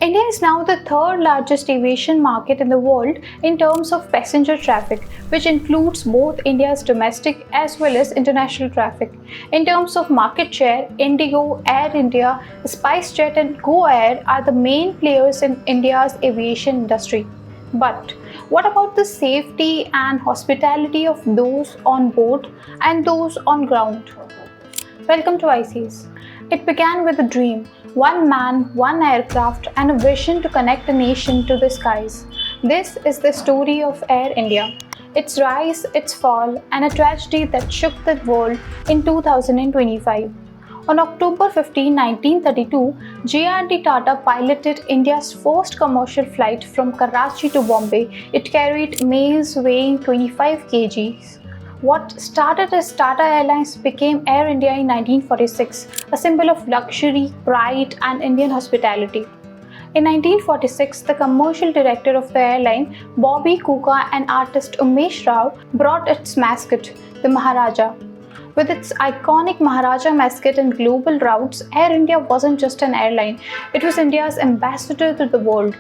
India is now the third largest aviation market in the world in terms of passenger traffic, which includes both India's domestic as well as international traffic. In terms of market share, Indigo, Air India, SpiceJet, and Go Air are the main players in India's aviation industry. But what about the safety and hospitality of those on board and those on ground? Welcome to Wisays. It began with a dream, one man, one aircraft, and a vision to connect a nation to the skies. This is the story of Air India, its rise, its fall, and a tragedy that shook the world in 2025. On October 15, 1932, J.R.D. Tata piloted India's first commercial flight from Karachi to Bombay. It carried mails weighing 25 kgs. What started as Tata Airlines became Air India in 1946, a symbol of luxury, pride, and Indian hospitality. In 1946, the commercial director of the airline, Bobby Kuka, and artist Umesh Rao brought its mascot, the Maharaja. With its iconic Maharaja mascot and global routes, Air India wasn't just an airline, it was India's ambassador to the world.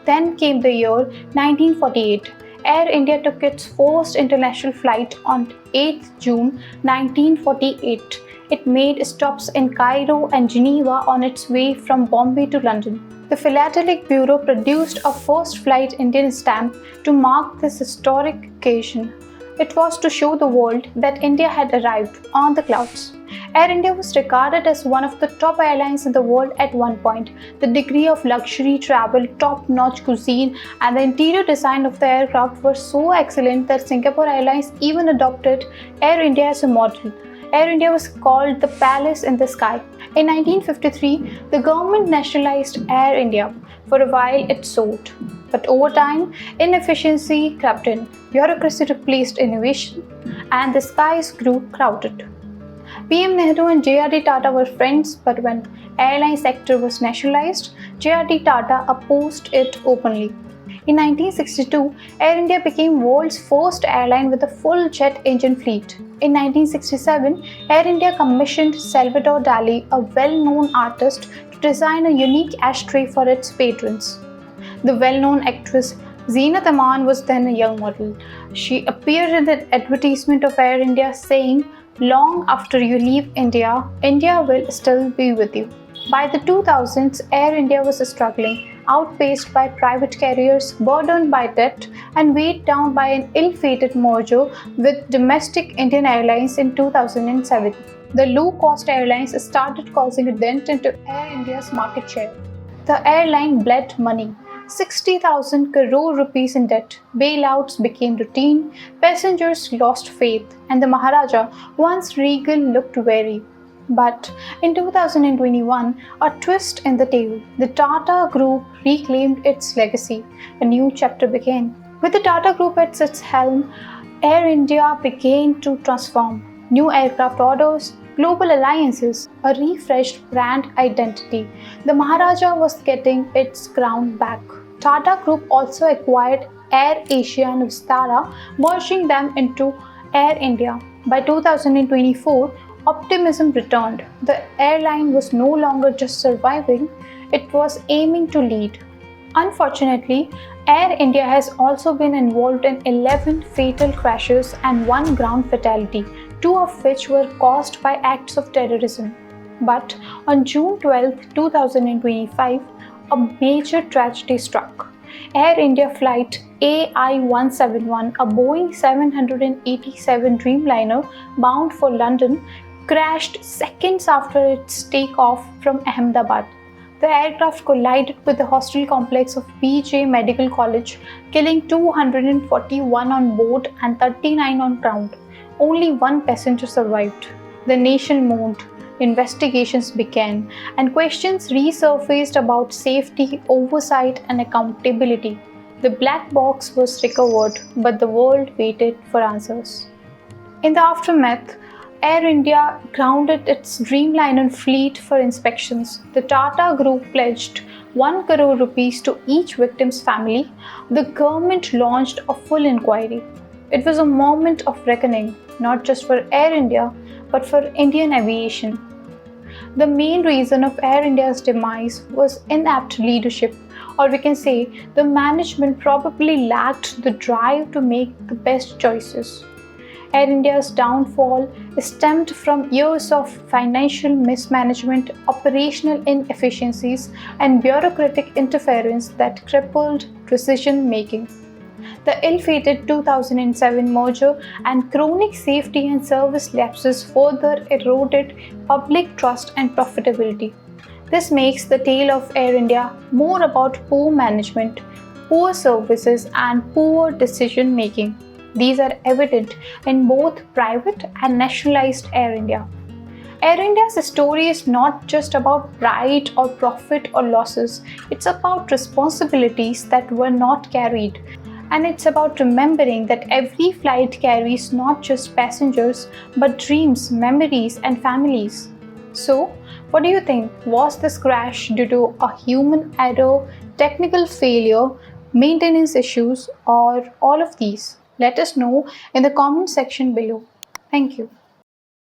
Then came the year 1948. Air India took its first international flight on 8 June 1948. It made stops in Cairo and Geneva on its way from Bombay to London. The Philatelic Bureau produced a first flight Indian stamp to mark this historic occasion. It was to show the world that India had arrived on the clouds. Air India was regarded as one of the top airlines in the world at one point. The degree of luxury travel, top-notch cuisine, and the interior design of the aircraft were so excellent that Singapore Airlines even adopted Air India as a model. Air India was called the Palace in the Sky. In 1953, the government nationalized Air India. For a while, it soared. But over time, inefficiency crept in, bureaucracy replaced innovation, and the skies grew crowded. PM Nehru and J.R.D. Tata were friends, but when airline sector was nationalized, J.R.D. Tata opposed it openly. In 1962, Air India became world's first airline with a full jet engine fleet. In 1967, Air India commissioned Salvador Dali, a well-known artist, to design a unique ashtray for its patrons. The well-known actress Zeenat Aman was then a young model. She appeared in an advertisement of Air India saying, "Long after you leave India, India will still be with you." By the 2000s, Air India was struggling, outpaced by private carriers, burdened by debt, and weighed down by an ill-fated merger with domestic Indian Airlines in 2007. The low-cost airlines started causing a dent into Air India's market share. The airline bled money. 60,000 crore rupees in debt, bailouts became routine, passengers lost faith, and the Maharaja, once regal, looked weary. But in 2021, a twist in the tale. The Tata Group reclaimed its legacy. A new chapter began. With the Tata Group at its helm, Air India began to transform. New aircraft orders, global alliances, a refreshed brand identity. The Maharaja was getting its crown back. Tata Group also acquired Air Asia and Vistara, merging them into Air India. By 2024, optimism returned. The airline was no longer just surviving, it was aiming to lead. Unfortunately, Air India has also been involved in 11 fatal crashes and 1 ground fatality, 2 of which were caused by acts of terrorism. But on June 12, 2025, a major tragedy struck. Air India flight AI-171, a Boeing 787 Dreamliner bound for London, crashed seconds after its takeoff from Ahmedabad. The aircraft collided with the hostel complex of BJ Medical College, killing 241 on board and 39 on ground. Only 1 passenger survived. The nation mourned. Investigations began, and questions resurfaced about safety, oversight, and accountability. The black box was recovered, but the world waited for answers. In the aftermath, Air India grounded its Dreamliner fleet for inspections. The Tata Group pledged 1 crore rupees to each victim's family. The government launched a full inquiry. It was a moment of reckoning, not just for Air India, but for Indian aviation. The main reason of Air India's demise was inapt leadership, or we can say the management probably lacked the drive to make the best choices. Air India's downfall stemmed from years of financial mismanagement, operational inefficiencies, and bureaucratic interference that crippled decision making. The ill-fated 2007 merger and chronic safety and service lapses further eroded public trust and profitability. This makes the tale of Air India more about poor management, poor services, and poor decision making. These are evident in both private and nationalized Air India. Air India's story is not just about pride or profit or losses, it's about responsibilities that were not carried. And it's about remembering that every flight carries not just passengers but dreams, memories, and families. So, what do you think? Was this crash due to a human error, technical failure, maintenance issues, or all of these? Let us know in the comment section below. Thank you.